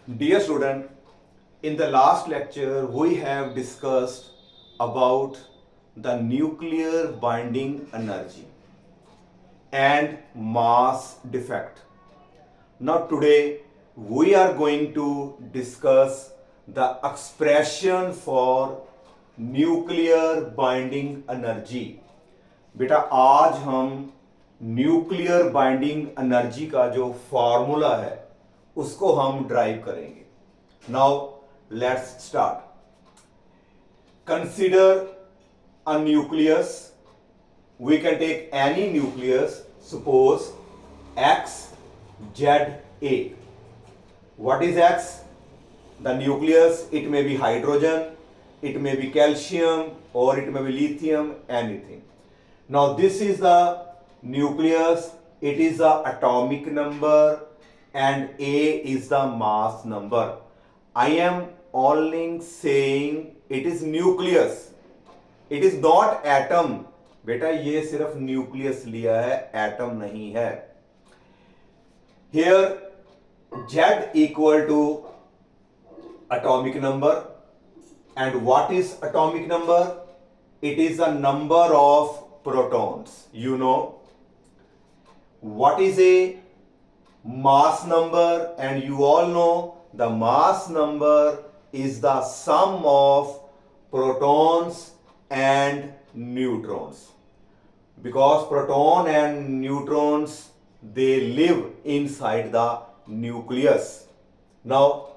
Dear student, in the last lecture we have discussed about the nuclear binding energy and mass defect. Now today we are going to discuss the expression for nuclear binding energy. बेटा आज हम nuclear binding energy का जो formula है उसको हम drive करेंगे. Now let's start. Consider a nucleus. We can take any nucleus. Suppose x z a. what is x? The nucleus, it may be hydrogen, it may be calcium, or it may be lithium, anything. Now this is the nucleus, it is the atomic number and A is the mass number. I am only saying it is nucleus, it is not atom. बेटा ये सिर्फ nucleus लिया है, atom नहीं है. Here Z equal to atomic number, and what is atomic number? It is the number of protons. You know what is a mass number, and you all know the mass number is the sum of protons and neutrons, because proton and neutrons they live inside the nucleus. Now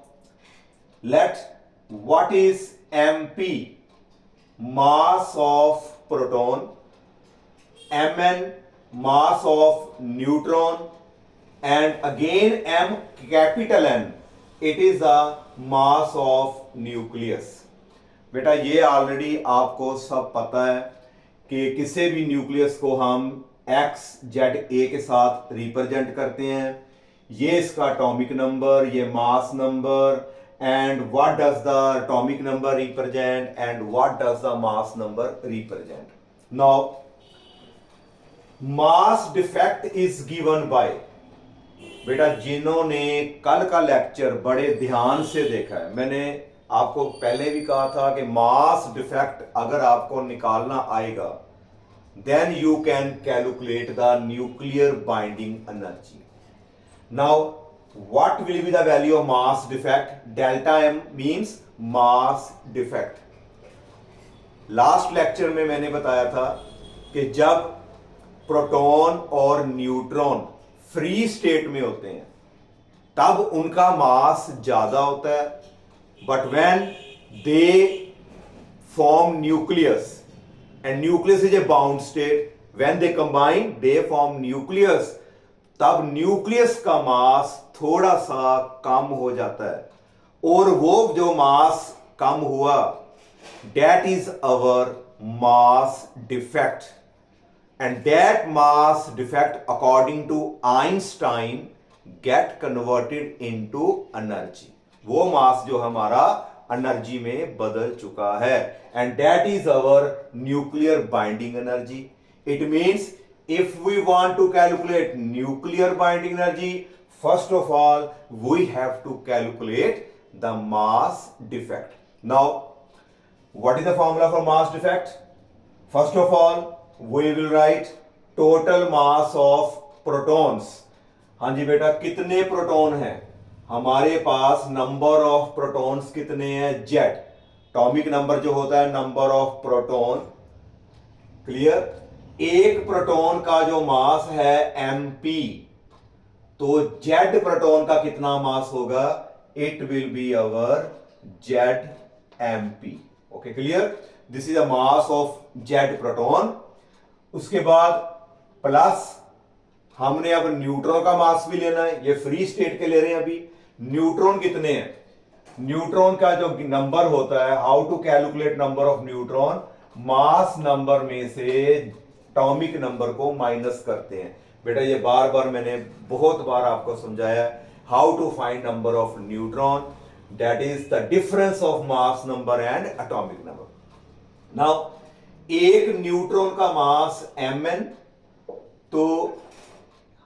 let what is MP? Mass of proton, Mn mass of neutron, and again M capital N, it is the mass of nucleus. बेटा ये already आपको सब पता है कि किसी भी nucleus को हम एक्स जेड ए के साथ रिप्रेजेंट करते हैं. ये इसका एटॉमिक नंबर, ये मास number, and what does the atomic number represent and what does the mass number represent. Now mass defect is given by. बेटा जिन्होंने कल का लेक्चर बड़े ध्यान से देखा है, मैंने आपको पहले भी कहा था कि मास डिफेक्ट अगर आपको निकालना आएगा then you can calculate the nuclear binding energy. Now what will be the value of mass defect? Delta M means mass defect. Last lecture में मैंने बताया था कि जब प्रोटॉन और न्यूट्रॉन फ्री स्टेट में होते हैं तब उनका मास ज्यादा होता है, but when they form nucleus, and nucleus is a bound state, when they combine they form nucleus, तब न्यूक्लियस का मास थोड़ा सा कम हो जाता है, और वो जो मास कम हुआ that is our mass defect, and that mass defect according to Einstein get converted into energy. वो मास जो हमारा एनर्जी में बदल चुका है, and that is our nuclear binding energy. It means if we want to calculate nuclear binding energy, first of all we have to calculate the mass defect. Now what is the formula for mass defect? First of all we will write total mass of protons. हाँ जी बेटा, कितने proton हैं हमारे पास? Number of protons कितने हैं? Z. Atomic number जो होता है नंबर ऑफ प्रोटॉन. क्लियर? एक प्रोटॉन का जो मास है mp, तो जेड प्रोटॉन का कितना मास होगा? It will be our Z mp. Okay, clear? This is the mass of Z proton. उसके बाद प्लस हमने अब न्यूट्रॉन का मास भी लेना है, ये फ्री स्टेट के ले रहे हैं अभी. न्यूट्रॉन कितने हैं? न्यूट्रॉन का जो नंबर होता है, how to calculate number of neutron? Mass number में से एटॉमिक नंबर को माइनस करते हैं. बेटा ये बार बार मैंने बहुत बार आपको समझाया how to find number of neutron. That is the difference of mass number and atomic number. Now एक न्यूट्रॉन का मास mn, तो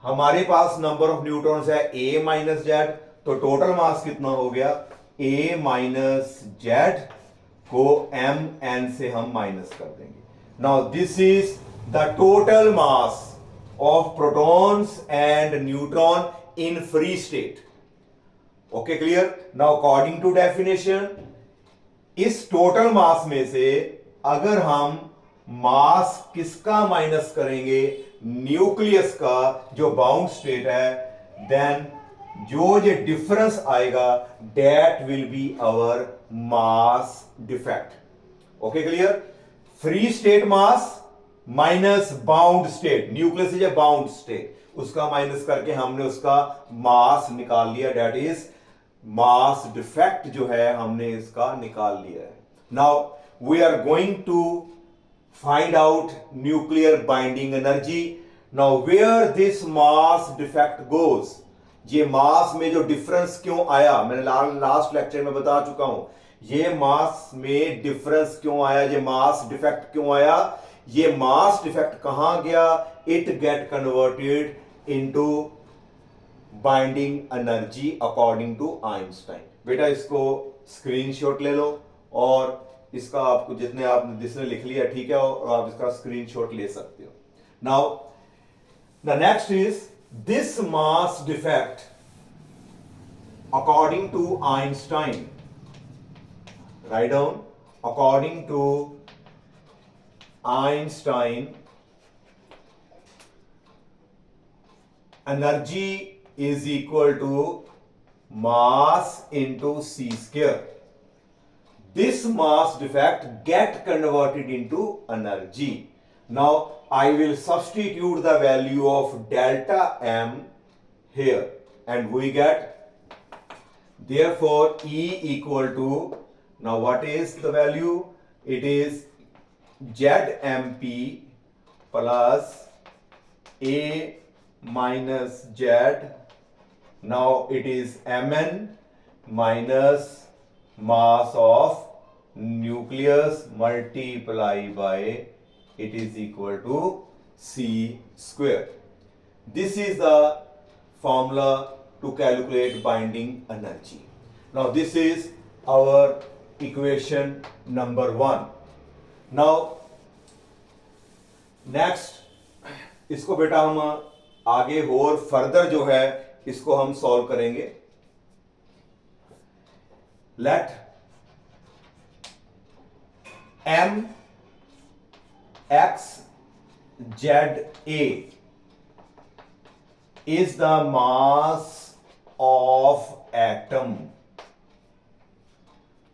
हमारे पास नंबर ऑफ न्यूट्रॉन्स है a माइनस जेड, तो टोटल मास कितना हो गया, a माइनस जेड को m n से हम माइनस कर देंगे। Now this is the total mass of protons and neutron in free state. Okay clear. Now according to definition, इस टोटल मास में से अगर हम मास किसका माइनस करेंगे, न्यूक्लियस का जो बाउंड स्टेट है, देन जो ये डिफरेंस आएगा that will be our mass defect. Okay clear. Free state mass minus bound state, nucleus is a bound state, उसका माइनस करके हमने उसका मास निकाल लिया, दैट इज मास डिफेक्ट जो है हमने इसका निकाल लिया है। Now we are going to find out nuclear binding energy. Now where this mass defect goes, ये मास में जो डिफरेंस क्यों आया, मैंने लास्ट लेक्चर में बता चुका हूं, ये मास में डिफरेंस क्यों आया, ये मास डिफेक्ट क्यों आया, ये मास डिफेक्ट कहां गया, it get converted into binding energy according to Einstein. बेटा इसको स्क्रीनशॉट ले लो और इसका आपको जिसने लिख लिया ठीक है, और आप इसका स्क्रीनशॉट ले सकते हो। Now the next is this mass defect according to Einstein, right down, according to Einstein energy is equal to mass into c square. This mass defect get converted into energy. Now I will substitute the value of delta m here and we get, therefore E equal to, now what is the value, it is ZMP plus A minus Z. Now it is Mn minus mass of nucleus multiply by it is equal to C square. This is the formula to calculate binding energy. Now this is our equation number 1. Now next इसको बेटा हम आगे और further जो है इसको हम solve करेंगे। Let m x z a is the mass of atom.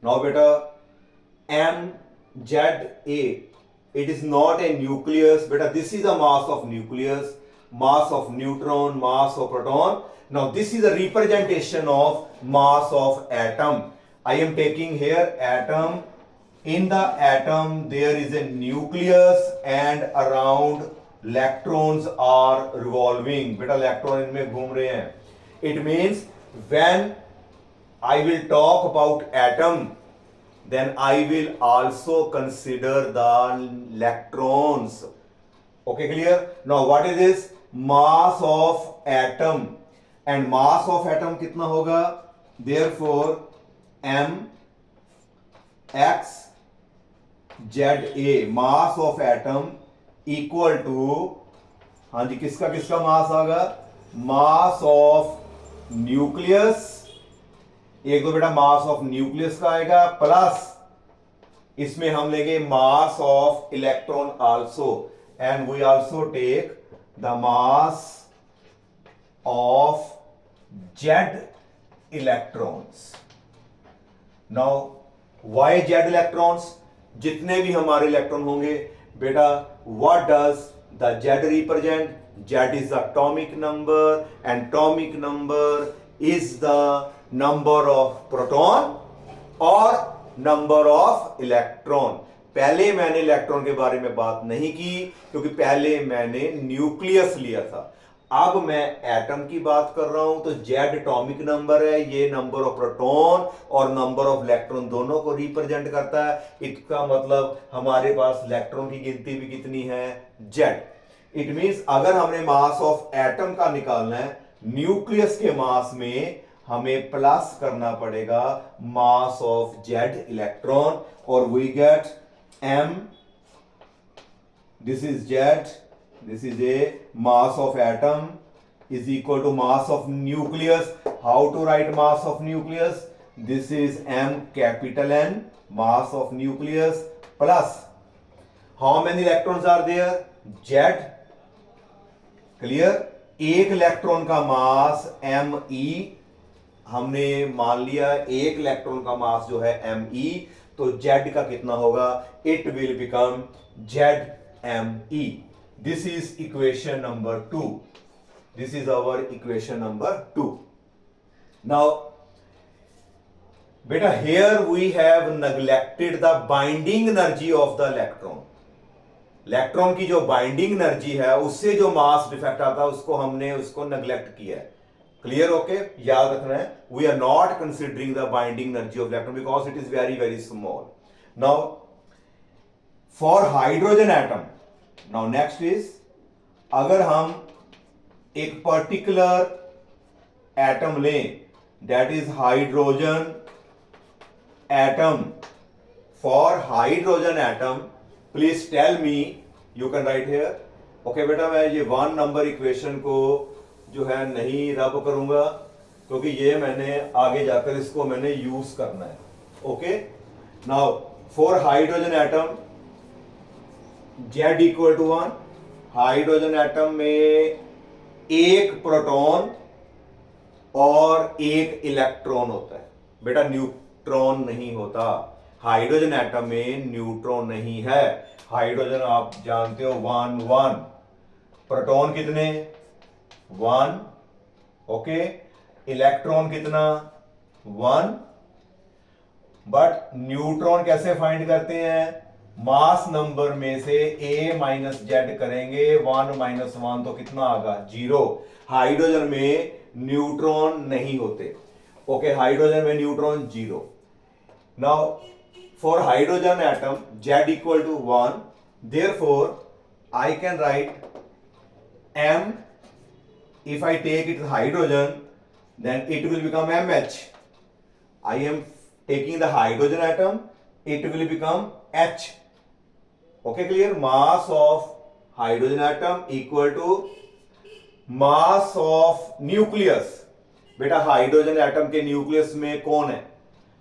Now beta m z a, it is not a nucleus beta, this is the mass of nucleus, mass of neutron, mass of proton. Now this is a representation of mass of atom. I am taking here atom. In the atom there is a nucleus and around electrons are revolving. बेटा electron इनमें घूम रहे हैं. It means when I will talk about atom, then I will also consider the electrons. Okay, clear? Now what is this? Mass of atom. And mass of atom कितना होगा? Therefore m x z a, mass of atom equal to, हाँ जी किसका किसका मास आएगा? Mass of nucleus, एक तो बेटा mass of nucleus का आएगा, प्लस इसमें हम लेंगे mass of electron also, and we also take the mass of Z electrons. Now why Z electrons? जितने भी हमारे इलेक्ट्रॉन होंगे बेटा, what does the Z represent? Z is the atomic number and atomic number is the number of proton or number of electron. पहले मैंने electron के बारे में बात नहीं की क्योंकि पहले मैंने न्यूक्लियस लिया था, अब मैं एटम की बात कर रहा हूं तो जेड एटॉमिक नंबर है, ये नंबर ऑफ प्रोटॉन और नंबर ऑफ इलेक्ट्रॉन दोनों को रिप्रेजेंट करता है। इसका मतलब हमारे पास इलेक्ट्रॉन की गिनती भी कितनी है? जेड। इट मींस अगर हमने मास ऑफ एटम का निकालना है, न्यूक्लियस के मास में हमें प्लस करना पड़ेगा मास ऑफ जेड इलेक्ट्रॉन, और we get m, this is z, this is a mass of atom is equal to mass of nucleus. How to write mass of nucleus? This is m capital N, mass of nucleus, plus how many electrons are there? Z. Clear? एक electron का मास me, हमने मान लिया एक electron का मास जो है me, तो Z का कितना होगा? It will become ZMe. This is equation number 2. This is our equation number 2. Now बेटा here we have neglected the binding energy of the electron. Electron की जो बाइंडिंग एनर्जी है उससे जो मास डिफेक्ट आता है उसको हमने उसको नेग्लेक्ट किया है. क्लियर? ओके, याद रखना है, we are not considering the binding energy of electron because it is very very small. Now for hydrogen atom, now next is, अगर हम एक पर्टिकुलर एटम लें that is hydrogen atom, for hydrogen atom please tell me, you can write here. Okay बेटा, मैं ये 1 number equation को जो है नहीं रब करूंगा क्योंकि ये मैंने आगे जाकर इसको मैंने यूज करना है. Okay, now for hydrogen atom Z equal to 1. Hydrogen atom में एक प्रोटॉन और एक इलेक्ट्रॉन होता है. बेटा न्यूट्रॉन नहीं होता. हाइड्रोजन एटम में न्यूट्रॉन नहीं है. हाइड्रोजन आप जानते हो 1 1. प्रोटॉन कितने? 1. ओके, इलेक्ट्रॉन कितना? 1. बट न्यूट्रॉन कैसे फाइंड करते हैं? मास नंबर में से a माइनस जेड करेंगे. 1 माइनस 1 तो कितना आगा? 0. हाइड्रोजन में न्यूट्रॉन नहीं होते. ओके, हाइड्रोजन में neutron 0. Now for hydrogen atom Z equal to 1, therefore I can write M. If I take it hydrogen, then it will become MH. I am taking the hydrogen atom, it will become H. Okay, clear? Mass of hydrogen atom equal to mass of nucleus. बेटा hydrogen atom के nucleus में कौन है?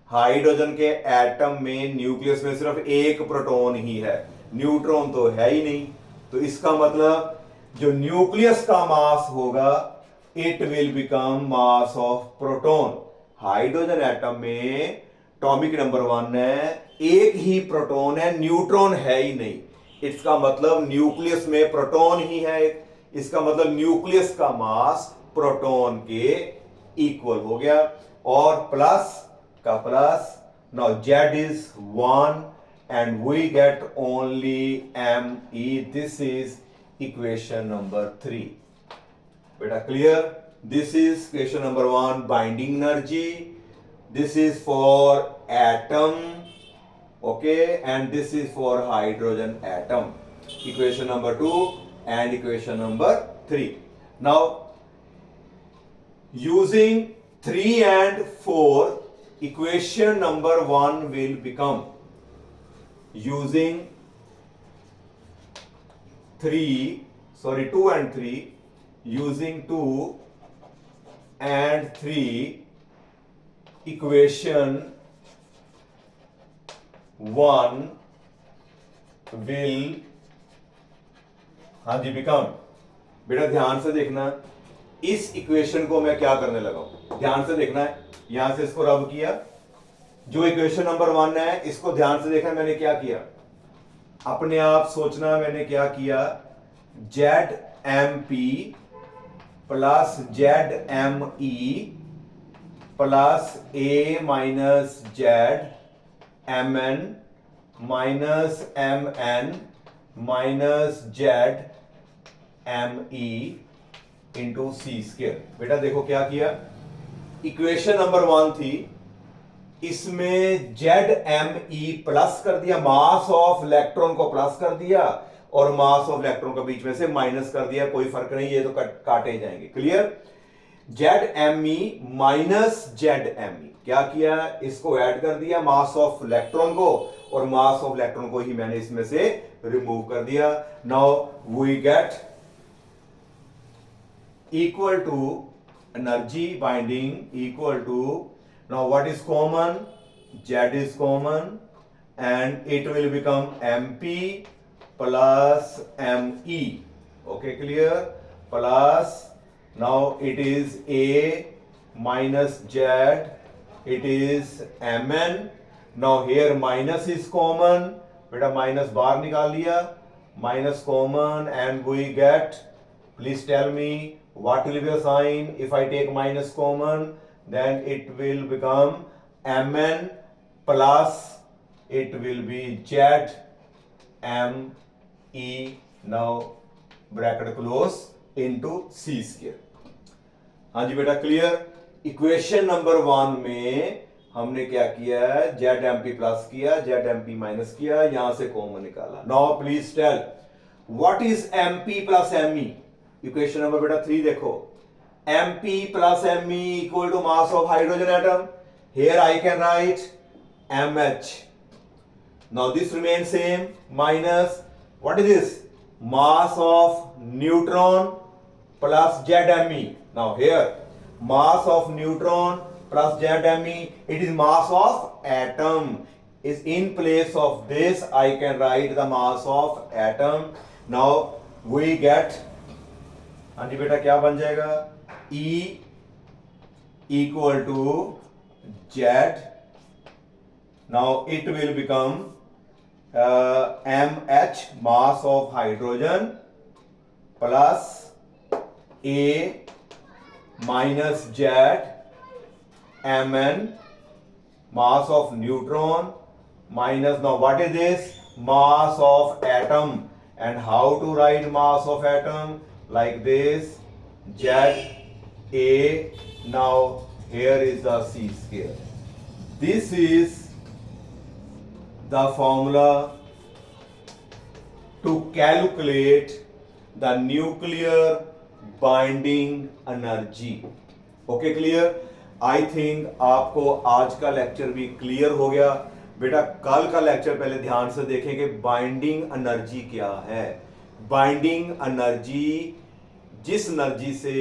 Hydrogen के atom में nucleus में सिर्फ एक प्रोटॉन ही है, न्यूट्रॉन तो है ही नहीं. तो इसका मतलब जो न्यूक्लियस का मास होगा it will become mass of proton. Hydrogen atom में एटॉमिक नंबर 1 है, एक ही प्रोटॉन है, न्यूट्रॉन है ही नहीं. इसका मतलब न्यूक्लियस में प्रोटॉन ही है. इसका मतलब न्यूक्लियस का मास प्रोटॉन के इक्वल हो गया. और प्लस का plus, now Z is 1 and we get only Me. This is equation number 3. बेटा clear? This is equation number 1, binding energy. This is for atom, okay, and this is for hydrogen atom. Equation number 2 and equation number 3. Now using 3 and 4, equation number 1 will become, using 2 and 3, using 2 and 3, equation 1 will, हाँ जी become. बेटा ध्यान से देखना, इस equation को मैं क्या करने लगा हूं, ध्यान से देखना है. यहां से इसको रब किया, जो इक्वेशन नंबर 1 है इसको ध्यान से देखना. मैंने क्या किया, अपने आप सोचना मैंने क्या किया. ZMP plus ZME plus A minus ZMN minus MN minus ZME into C square. बेटा देखो क्या किया, इक्वेशन नंबर 1 थी, इसमें ZME प्लस कर दिया, मास ऑफ इलेक्ट्रॉन को प्लस कर दिया और मास ऑफ इलेक्ट्रॉन को बीच में से माइनस कर दिया. कोई फर्क नहीं, ये तो काटे जाएंगे. क्लियर? ZMe माइनस ZMe, क्या किया, इसको ऐड कर दिया मास ऑफ इलेक्ट्रॉन को, और मास ऑफ इलेक्ट्रॉन को ही मैंने इसमें से रिमूव कर दिया. Now we get equal to energy binding equal to, now what is common, Z is common and it will become MP plus ME. Okay, clear? Plus, now it is A minus Z, it is Mn. Now here minus is common, beta minus बाहर निकाल लिया, minus common, and we get, please tell me what will be the sign if I take minus common, then it will become Mn plus it will be Z M E, now bracket close into C square. हाँ जी बेटा, clear. Equation number 1 में हमने क्या किया है, Z M P plus किया, Z M P minus किया, यहां से कॉमन निकाला. Now please tell what is M P plus M E. Equation number बेटा 3 देखो, M P plus M E equal to mass of hydrogen atom. Here I can write MH. Now this remains same, minus, what is this? Mass of neutron plus ZMe. Now here, mass of neutron plus ZMe, it is mass of atom. Is in place of this, I can write the mass of atom. Now we get, हाँ जी बेटा क्या बन जाएगा, E equal to Z. Now it will become MH, mass of hydrogen, plus A minus Z Mn, mass of neutron, minus, now what is this, mass of atom. And how to write mass of atom? Like this, Z A. Now here is the C square. This is the formula to calculate the nuclear binding energy. Okay, clear? I think आपको आज का lecture भी clear हो गया. बेटा कल का lecture पहले ध्यान से देखें कि बाइंडिंग एनर्जी क्या है. बाइंडिंग एनर्जी, जिस एनर्जी से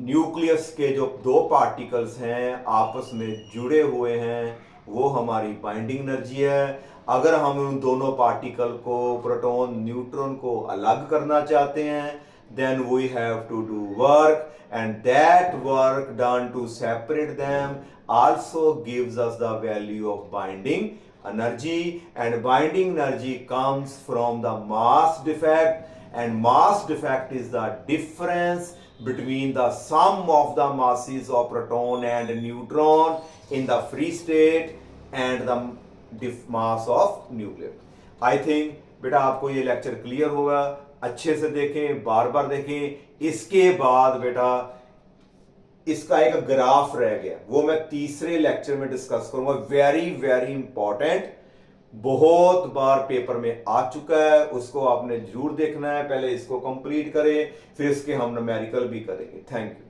न्यूक्लियस के जो 2 पार्टिकल्स हैं आपस में जुड़े हुए हैं, वो हमारी बाइंडिंग एनर्जी है. अगर हम उन दोनों पार्टिकल को, प्रोटॉन न्यूट्रॉन को अलग करना चाहते हैं, then we have to do work, and that work done to separate them also gives us the value of binding energy. And binding energy comes from the mass defect, and mass defect is the difference between the sum of the masses of proton and neutron in the free state and the mass of nucleus. I think बेटा आपको ये lecture clear होगा. अच्छे से देखें, बार बार देखें. इसके बाद बेटा इसका एक ग्राफ रह गया, वो मैं तीसरे लेक्चर में डिस्कस करूंगा. वेरी वेरी इंपॉर्टेंट, बहुत बार पेपर में आ चुका है, उसको आपने जरूर देखना है. पहले इसको कंप्लीट करें, फिर इसके हम न्यूमेरिकल भी करेंगे. Thank you.